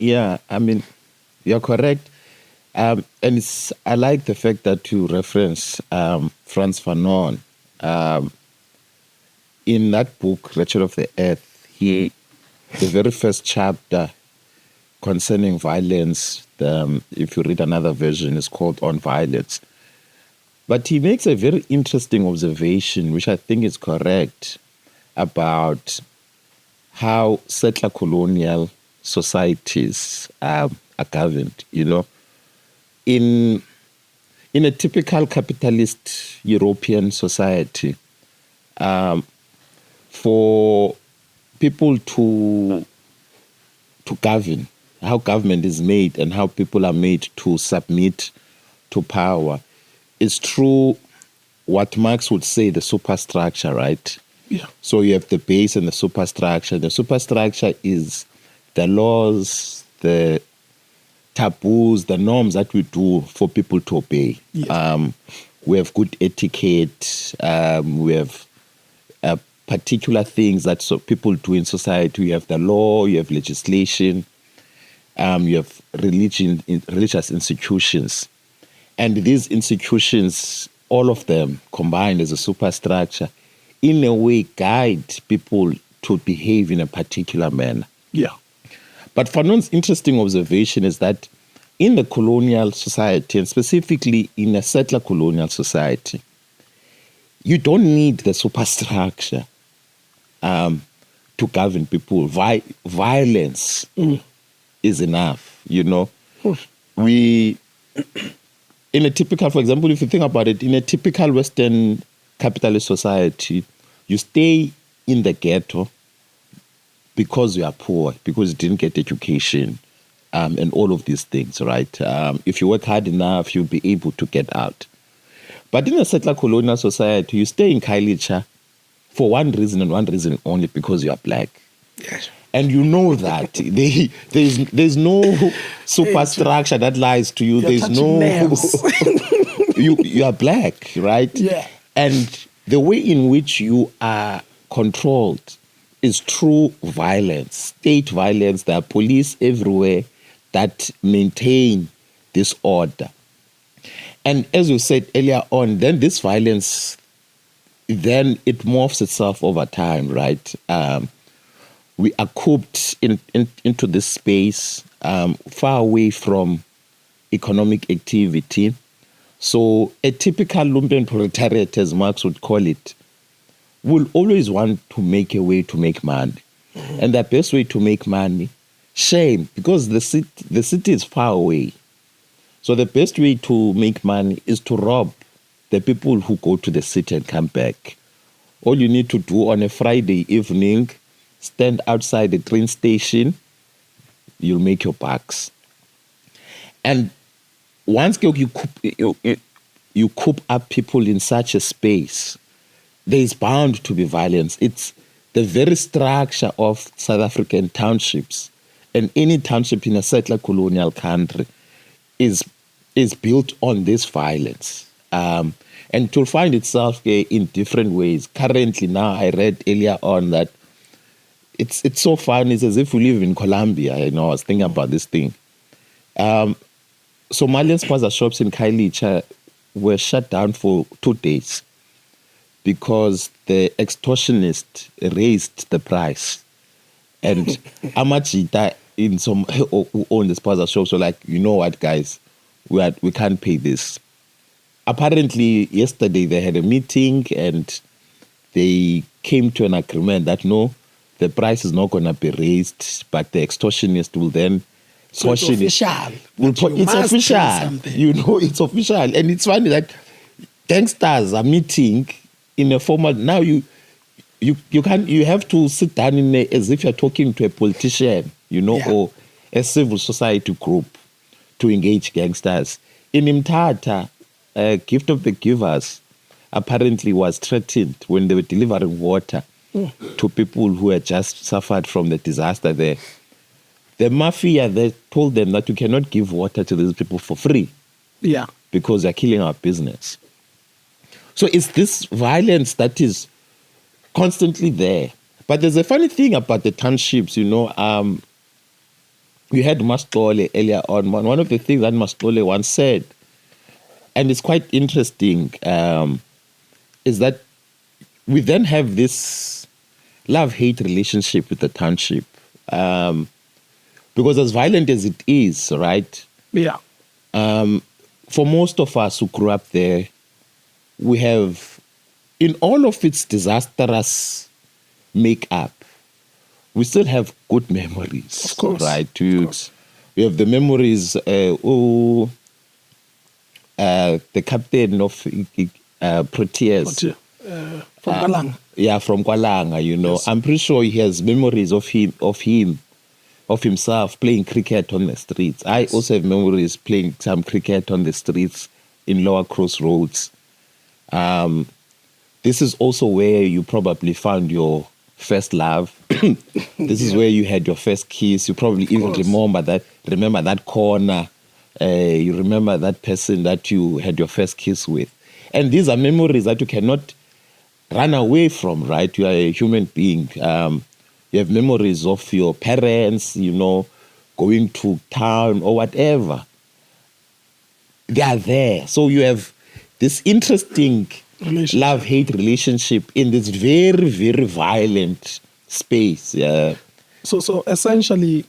Yeah, I mean, you're correct. And I like the fact that you reference Franz Fanon. Um, in that book, Wretched of the Earth, the very first chapter concerning violence, if you read another version, is called On Violence. But he makes a very interesting observation, which I think is correct, about how settler colonial societies are governed. In in a typical capitalist European society, um, for people to govern, how government is made and how people are made to submit to power is through what Marx would say the superstructure, right? Yeah. So you have the base and the superstructure. The superstructure is the laws, the taboos, the norms that we do for people to obey. Yes. We have good etiquette. We have particular things that people do in society. You have the law, you have legislation, you have religious institutions. And these institutions, all of them combined as a superstructure, in a way guide people to behave in a particular manner. Yeah. But Fanon's interesting observation is that in the colonial society, and specifically in a settler colonial society, you don't need the superstructure to govern people. Violence is enough, We, in a typical, for example, if you think about it, in a typical Western capitalist society, you stay in the ghetto because you are poor, because you didn't get education, and all of these things, right? If you work hard enough, you'll be able to get out. But in a settler colonial society, you stay in Kailicha for one reason and one reason only, because you are black. Yes. And you know that there's no superstructure that lies to you. There's no you are black, right? Yeah. And the way in which you are controlled is through violence, state violence. There are police everywhere that maintain this order. And as you said earlier on, then this violence, then it morphs itself over time, right? We are cooped into this space, far away from economic activity. So a typical lumpen proletariat, as Marx would call it, will always want to make a way to make money. Mm-hmm. And the best way to make money, shame, because the city is far away. So the best way to make money is to rob the people who go to the city and come back. All you need to do on a Friday evening, stand outside the train station, you'll make your bucks. And once you coop up people in such a space, there is bound to be violence. It's the very structure of South African townships, and any township in a settler colonial country is built on this violence. And it will find itself in different ways. Currently now, I read earlier on that it's so fun. It's as if we live in Colombia. I was thinking about this thing. Somalian spaza shops in Kailicha were shut down for 2 days because the extortionist raised the price. And Amachita who own the spaza shops were like, you know what, guys, we can't pay this. Apparently, yesterday they had a meeting and they came to an agreement that no, the price is not going to be raised, but the extortionist will then caution it. It's official. It's official. And it's funny that gangsters are meeting in a formal. Now you have to sit down as if you're talking to a politician, or a civil society group to engage gangsters. In Mthatha, Gift of the Givers apparently was threatened when they were delivering water to people who had just suffered from the disaster there. The mafia, they told them that you cannot give water to these people for free. Yeah. Because they're killing our business. So it's this violence that is constantly there. But there's a funny thing about the townships, you had Mastlole earlier on. One of the things that Mastlole once said, and it's quite interesting, is that we then have this love-hate relationship with the township. Because as violent as it is, right? Yeah. For most of us who grew up there, we have, in all of its disastrous makeup, we still have good memories. Of course. Right? Of course. We have the memories, the captain of Proteas. From Kalanga. Yeah, from Kwalanga, you know. Yes. I'm pretty sure he has memories of himself playing cricket on the streets. I also have memories playing some cricket on the streets in Lower Crossroads. This is also where you probably found your first love. This is where you had your first kiss. You probably even remember that corner. You remember that person that you had your first kiss with. And these are memories that you cannot run away from, right? You are a human being. You have memories of your parents, you know, going to town or whatever. They are there. So you have this interesting love-hate relationship in this very, very violent space. Yeah. So essentially,